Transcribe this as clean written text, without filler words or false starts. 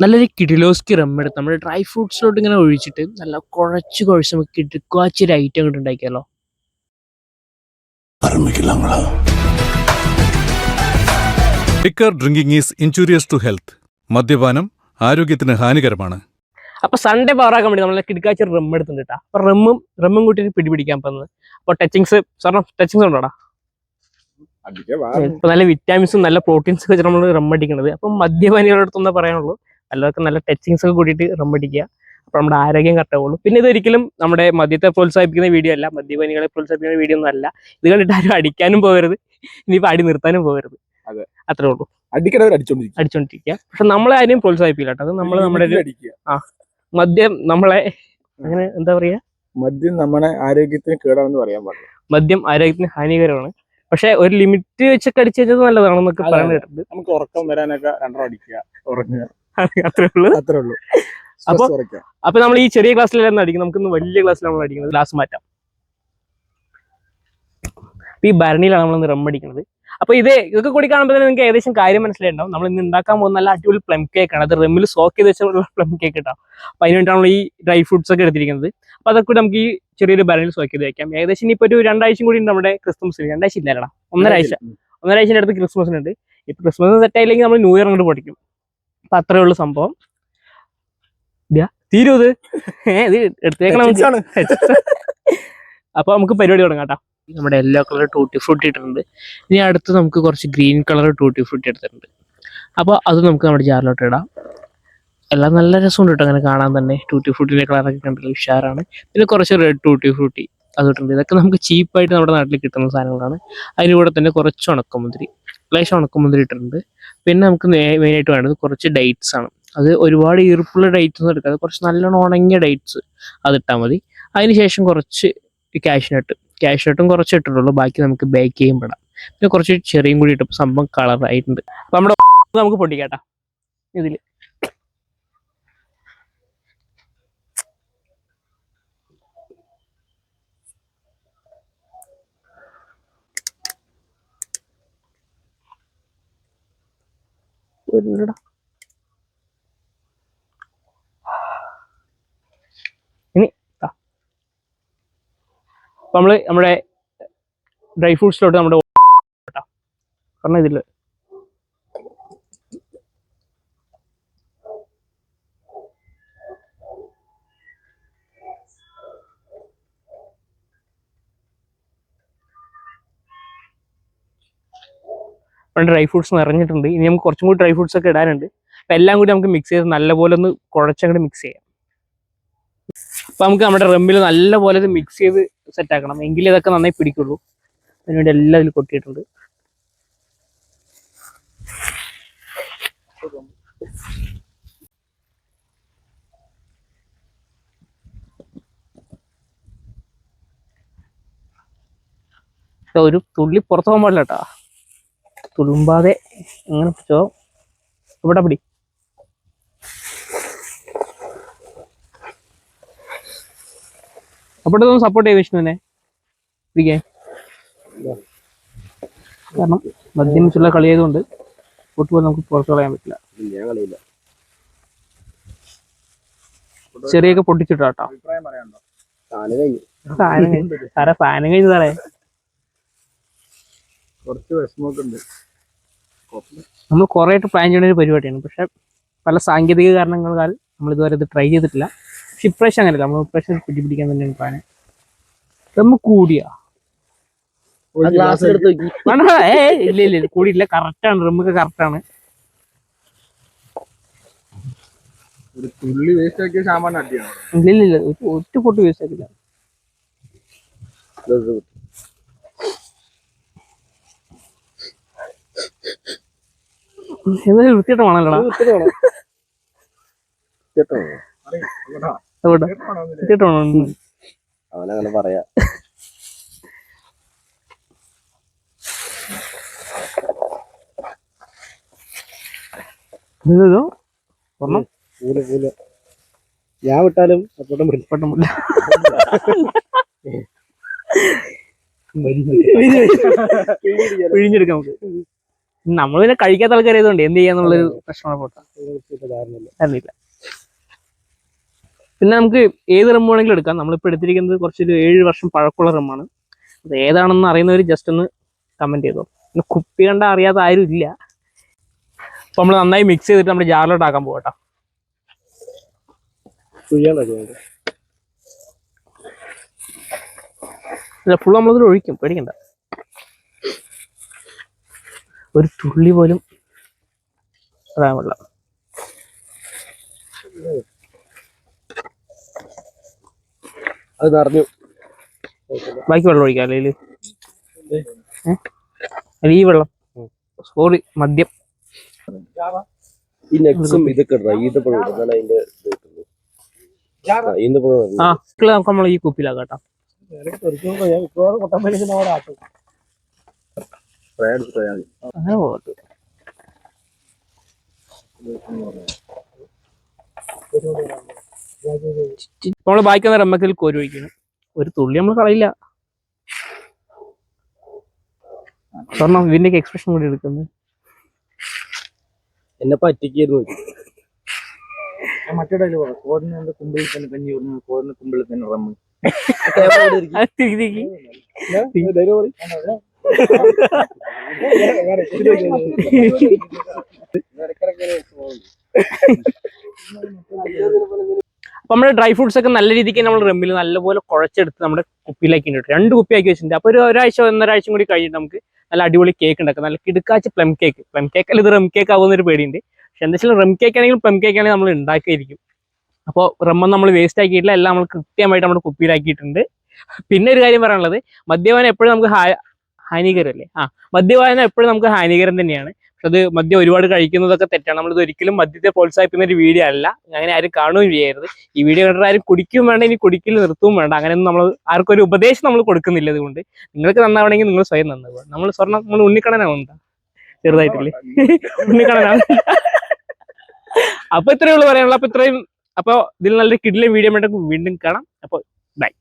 നല്ലൊരു കിടിലോസ്കി റം എടുത്ത് നമ്മുടെ ഡ്രൈ ഫ്രൂട്ട്സിലോട്ട് ഇങ്ങനെ ഒഴിച്ചിട്ട് നല്ല കുഴച്ച് നമുക്ക് കിടുക്കാച്ചൊരു ഐറ്റം ഇങ്ങോട്ട് ഉണ്ടാക്കിയാലോ. Liquor drinking is injurious to health. മദ്യപാനം ആരോഗ്യത്തിന് ഹാനികരമാണ്. അപ്പൊ സൺഡേ പവറാക്കാൻ വേണ്ടി നമ്മളെ കിടക്കാച്ച റം എടുത്തിട്ടുണ്ട് കേട്ടോ. അപ്പൊ റമ്മും കൂട്ടി പിടിപിടിക്കാൻ പോകുന്നത്. അപ്പൊ ടച്ചിങ്സ് ഉണ്ടോടാ? ഇപ്പൊ നല്ല വിറ്റാമിൻസും നല്ല പ്രോട്ടീൻസ് ഒക്കെ നമ്മൾ റം അടിക്കുന്നത്. അപ്പൊ മദ്യപാനികളുടെ അടുത്തൊന്നും പറയാനുള്ളൂ, എല്ലാവർക്കും നല്ല ടച്ചിങ്സ് ഒക്കെ കൂട്ടിയിട്ട് റം അടിക്കുക. അപ്പൊ നമ്മുടെ ആരോഗ്യം കറക്റ്റ് ആവുള്ളൂ. പിന്നെ ഇതൊരിക്കലും നമ്മുടെ മദ്യത്തെ പ്രോത്സാഹിപ്പിക്കുന്ന വീഡിയോ അല്ല, മദ്യപാനികളെ പ്രോത്സാഹിപ്പിക്കുന്ന വീഡിയോ ഒന്നും അല്ല. ഇത് കണ്ടിട്ട് ആരും അടിക്കാനും പോകരുത്, ഇനിയിപ്പോ അടി നിർത്താനും പോകരുത്. അത്രേ ഉള്ളൂ. അടിച്ചോണ്ടിരിക്കുക. പക്ഷെ നമ്മളെ ആരെയും പ്രോത്സാഹിപ്പിക്കില്ല കേട്ടോ. അത് നമ്മൾ നമ്മുടെ മദ്യം നമ്മളെ അങ്ങനെ എന്താ പറയാ, മദ്യം നമ്മുടെ ആരോഗ്യത്തിന് കേടാണെന്ന് പറയാൻ പാടില്ല. മദ്യം ആരോഗ്യത്തിന് ഹാനികരമാണ്. പക്ഷെ ഒരു ലിമിറ്റ് വെച്ചൊക്കെ അടിച്ചു വെച്ചത് നല്ലതാണെന്നൊക്കെ പറയാൻ കേട്ടിട്ടുണ്ട്. നമുക്ക് ഉറക്കം വരാനൊക്കെ രണ്ടര അടിക്കുക, ഉറങ്ങുക, അത്രേ ഉള്ളൂ. അപ്പൊ നമ്മൾ ഈ ചെറിയ ക്ലാസ്സിലെല്ലാം അടിക്കും, നമുക്കിന്ന് വലിയ ക്ലാസ്സിലാണ് നമ്മൾ അടിക്കുന്നത്. ഗ്ലാസ് മാറ്റാം. ഈ ഭരണിയിലാണ് നമ്മൾ റം അടിക്കുന്നത്. അപ്പൊ ഇതൊക്കെ കൂടി കാണുമ്പോൾ തന്നെ നിങ്ങൾക്ക് ഏകദേശം കാര്യം മനസ്സിലായിട്ടുണ്ടാവും. നമ്മൾ ഇന്ന് ഉണ്ടാക്കാൻ പോകുന്ന നല്ല അടിപൊളി പ്ലം കേക്ക് ആണ്. അത് റമ്മിൽ സോക്ക് ചെയ്ത് വെച്ചുള്ള പ്ലം കേക്ക് ഇട്ടാം. അപ്പൊ അതിനുവേണ്ടിയാണ് ഈ ഡ്രൈ ഫ്രൂട്ട്സ് ഒക്കെ എടുത്തിരിക്കുന്നത്. അപ്പൊ അതൊക്കെ നമുക്ക് ഈ ചെറിയൊരു ഭരണിയിൽ സോക്ക് ചെയ്ത് വെക്കാം. ഏകദേശം ഇനിയിപ്പോ ഒരു 2 ആഴ്ച കൂടി നമ്മുടെ ക്രിസ്മസിന്. 2 ആഴ്ച ഇല്ലടാ, 1.5 ആഴ്ചയുടെ അടുത്ത് ക്രിസ്മസിനുണ്ട്. ഇപ്പൊ ക്രിസ്മസ് സെറ്റ് ആയില്ലെങ്കിൽ നമ്മൾ ന്യൂ ഇയർ അങ്ങോട്ട് പഠിക്കും. അപ്പൊ അത്രേ ഉള്ളൂ സംഭവം. തീരും ഇത് എടുത്തേക്കണം. അപ്പൊ നമുക്ക് പരിപാടി തുടങ്ങാം കേട്ടോ. നമ്മുടെ യെല്ലോ കളർ ടൂട്ടി ഫ്രൂട്ടി ഇട്ടിട്ടുണ്ട്. ഇനി അടുത്ത് നമുക്ക് കുറച്ച് ഗ്രീൻ കളർ ടൂട്ടി ഫ്രൂട്ടി എടുത്തിട്ടുണ്ട്. അപ്പോൾ അത് നമുക്ക് നമ്മുടെ ജാറിലോട്ട് ഇടാം. എല്ലാം നല്ല രസമുണ്ട് കേട്ടോ അങ്ങനെ കാണാൻ തന്നെ. ടൂട്ടി ഫ്രൂട്ടിൻ്റെ കളറൊക്കെ കണ്ടല്ലോ, ഉഷാറാണ്. പിന്നെ കുറച്ച് റെഡ് ടൂട്ടി ഫ്രൂട്ടി അതിട്ടുണ്ട്. ഇതൊക്കെ നമുക്ക് ചീപ്പായിട്ട് നമ്മുടെ നാട്ടിൽ കിട്ടുന്ന സാധനങ്ങളാണ്. അതിൻ്റെ കൂടെ തന്നെ കുറച്ച് ഉണക്കമുന്തിരി ഇട്ടിട്ടുണ്ട്. പിന്നെ നമുക്ക് മെയിനായിട്ട് വേണ്ടത് കുറച്ച് ഡേറ്റ്സ് ആണ്. അത് ഒരുപാട് ഈർപ്പുള്ള ഡേറ്റ്സ് ഒന്നും എടുക്കാതെ കുറച്ച് നല്ലോണം ഉണങ്ങിയ ഡേറ്റ്സ് അതിട്ടാൽ മതി. അതിനുശേഷം കുറച്ച് കാഷ്നട്ടും കുറച്ച് ഇട്ടിട്ടുള്ളൂ. ബാക്കി നമുക്ക് ബേക്ക് ചെയ്യുമ്പോഴാം. പിന്നെ കുറച്ച് ചെറിയും കൂടി ഇട്ടപ്പോൾ സംഭവം കളറായിട്ടുണ്ട്. അപ്പൊ നമ്മുടെ നമുക്ക് പൊട്ടിക്കാട്ടാ. ഇതില് ഇനി നമ്മള് നമ്മുടെ ഡ്രൈ ഫ്രൂട്ട്സിലോട്ട് നമ്മുടെ കാരണം ഇതില് ഡ്രൈ ഫ്രൂട്ട്സ് നിറഞ്ഞിട്ടുണ്ട്. ഇനി നമുക്ക് കുറച്ചും കൂടി ഡ്രൈ ഫ്രൂട്ട്സ് ഒക്കെ ഇടാനുണ്ട്. അപ്പം എല്ലാം കൂടി നമുക്ക് മിക്സ് ചെയ്ത് നല്ലപോലെ ഒന്ന് കുഴച്ചങ്ങോട്ട് മിക്സ് ചെയ്യാം. അപ്പം നമുക്ക് നമ്മുടെ റമ്മിൽ നല്ലപോലെ ഇത് മിക്സ് ചെയ്ത് സെറ്റ് ആക്കണം, എങ്കിലേ ഇതൊക്കെ നന്നായി പിടിക്കുള്ളൂ. അതിനുവേണ്ടി എല്ലാം ഇതിൽ കൊട്ടിയിട്ടുണ്ട്. ഒരു തുള്ളി പുറത്ത് പോകാൻ പാടില്ല കേട്ടോ. തുളുമ്പാതെ അങ്ങനെ പിടിച്ചോ. ഇവിടെ പിടി. അപ്പോൾ സപ്പോർട്ട് ചെയ്യ വിഷ്ണുവിനെ പിടിക്കാൻ. കാരണം മദ്യം വെച്ചുള്ള കളി ആയതുകൊണ്ട് ഫുട്ബോൾ നമുക്ക് പുറത്ത് കളയാൻ പറ്റില്ല. ചെറിയൊക്കെ പൊട്ടിച്ചിട്ടോ കേട്ടോ. സാധനം കഴിഞ്ഞതാളെ. നമ്മൾ കുറേ ആയിട്ട് പ്ലാൻ ചെയ്യുന്ന ഒരു പരിപാടിയാണ്. പക്ഷെ പല സാങ്കേതിക കാരണങ്ങളാൽ നമ്മൾ ഇതുവരെ ഇത് ട്രൈ ചെയ്തിട്ടില്ല. പക്ഷെ ഇപ്രാവശ്യം അങ്ങനെയല്ല, നമ്മൾ ഇപ്രാവശ്യം പിടിക്കാൻ തന്നെയാണ് പ്ലാൻ. നമ്മൾ കൂടിയാ ഇല്ല കൂടിയില്ല, കറക്റ്റാണ്. റമ്മൊക്കെ കറക്റ്റാണ്. ഇല്ല ഒറ്റ പൊട്ട് വേസ്റ്റ് ആക്കില്ല. എന്തായാലും വൃത്തിയായിട്ട് വേണല്ലോടാ. അവനങ്ങനെ പറയാ. ഞാൻ വിട്ടാലും പിഴിഞ്ഞെടുക്കാം നമുക്ക്. നമ്മൾ പിന്നെ കഴിക്കാത്ത ആൾക്കാരായതുകൊണ്ട് എന്ത് ചെയ്യാന്നുള്ളൊരു പ്രശ്നമാണ് പോട്ടാ. അറിയില്ല. പിന്നെ നമുക്ക് ഏത് റം വേണമെങ്കിലും എടുക്കാം. നമ്മളിപ്പോൾ എടുത്തിരിക്കുന്നത് കുറച്ചൊരു 7 വർഷം പഴക്കമുള്ള റമ്മാണ്. അത് ഏതാണെന്ന് അറിയുന്നവർ ജസ്റ്റ് ഒന്ന് കമൻറ്റ് ചെയ്തോ. പിന്നെ കുപ്പി കണ്ട അറിയാത്ത ആരും ഇല്ല. അപ്പോൾ നമ്മൾ നന്നായി മിക്സ് ചെയ്തിട്ട് നമ്മുടെ ജാറിലോട്ട് ആക്കാൻ പോകട്ടോ. ഫുൾ നമ്മളതിൽ ഒഴിക്കും, പേടിക്കണ്ട. ഒരു തുള്ളി പോലും ഇടാൻ പാടില്ല. അത് നിറഞ്ഞു. ബാക്കി വെള്ളം ഒഴിക്കാം അല്ലെങ്കിൽ ഈ വെള്ളം, സോറി, മദ്യം. ഈ നെക്സും ഇതൊക്കെ ഈന്തപ്പഴം അതിന്റെ ആ നമുക്ക് നമ്മൾ ഈ കുപ്പിയിലാക്കാം കേട്ടോ. അങ്ങനെ പോകട്ടെ. നമ്മള് ബാക്കി വന്ന റമ്മക്കിൽ കോരി ഒഴിക്കണം. ഒരു തുള്ളി നമ്മൾ കളയില്ല. സ്വർണ്ണം ഇതിന്റെയൊക്കെ എക്സ്പ്രഷൻ കൂടി എടുക്കുന്നത് എന്നെ പറ്റിക്കായിരുന്നു. മറ്റേ കോടിനെ കുമ്പിളിൽ തന്നെ കഞ്ഞി പറഞ്ഞു, കോടിന് കുമ്പിളിൽ തന്നെ റമ്മ്. അപ്പൊ നമ്മുടെ ഡ്രൈ ഫ്രൂട്ട്സ് ഒക്കെ നല്ല രീതിക്ക് നമ്മൾ റമ്മിൽ നല്ലപോലെ കുഴച്ചെടുത്ത് നമ്മുടെ കുപ്പിയിലേക്ക് ഇട്ടു. 2 കുപ്പിയാക്കി വെച്ചിട്ടുണ്ട്. അപ്പൊ ഒരാഴ്ച 1.5 കൂടി കഴിഞ്ഞിട്ട് നമുക്ക് നല്ല അടിപൊളി കേക്ക് ഉണ്ടാക്കാം. നല്ല കിടുക്കാച്ച് പ്ലം കേക്ക്. പ്ലം കേക്ക് അല്ല, ഇത് റം കേക്ക് ആവുന്നൊരു പേടിയുണ്ട്. പക്ഷെ എന്താ വെച്ചാൽ റം കേക്ക് ആണെങ്കിലും പ്ലം കേക്ക് ആണെങ്കിലും നമ്മൾ ഉണ്ടാക്കിയിരിക്കും. അപ്പോൾ റമ്മ നമ്മൾ വേസ്റ്റ് ആക്കിയിട്ടില്ല, എല്ലാം നമ്മൾ കൃത്യമായിട്ട് നമ്മുടെ കുപ്പിയിലാക്കിയിട്ടുണ്ട്. പിന്നെ ഒരു കാര്യം പറയാനുള്ളത്, മദ്യപാനം എപ്പോഴും നമുക്ക് ഹാനികരമല്ലേ. മദ്യപാനം എപ്പോഴും നമുക്ക് ഹാനികരം തന്നെയാണ്. പക്ഷെ അത് മദ്യം ഒരുപാട് കഴിക്കുന്നതൊക്കെ തെറ്റാണ്. നമ്മളിത് ഒരിക്കലും മദ്യത്തെ പ്രോത്സാഹിപ്പിക്കുന്ന ഒരു വീഡിയോ അല്ല. അങ്ങനെ ആരും കാണുകയും ചെയ്യരുത്. ഈ വീഡിയോ കണ്ടിട്ട് ആരും കുടിക്കുകയും വേണ്ട, ഇനി കുടിക്കൽ നിർത്തുകയും വേണ്ട. അങ്ങനെയൊന്നും നമ്മൾ ആർക്കും ഒരു ഉപദേശം നമ്മൾ കൊടുക്കുന്നില്ല. അതുകൊണ്ട് നിങ്ങൾക്ക് നന്നാവണമെങ്കിൽ നിങ്ങൾ സ്വയം നന്നാവുക. നമ്മൾ സ്വർണ്ണം നമ്മൾ ഉണ്ണിക്കണനാവുന്നുണ്ടാ ചെറുതായിട്ടില്ലേ, ഉണ്ണിക്കണനാണ്. അപ്പൊ ഇത്രയേ ഉള്ളൂ പറയാനുള്ളൂ. അപ്പൊ ഇത്രയും, അപ്പോൾ ഇതിൽ നല്ലൊരു കിഡിലെ വീഡിയോ വീണ്ടും കാണാം. അപ്പോൾ ബൈ.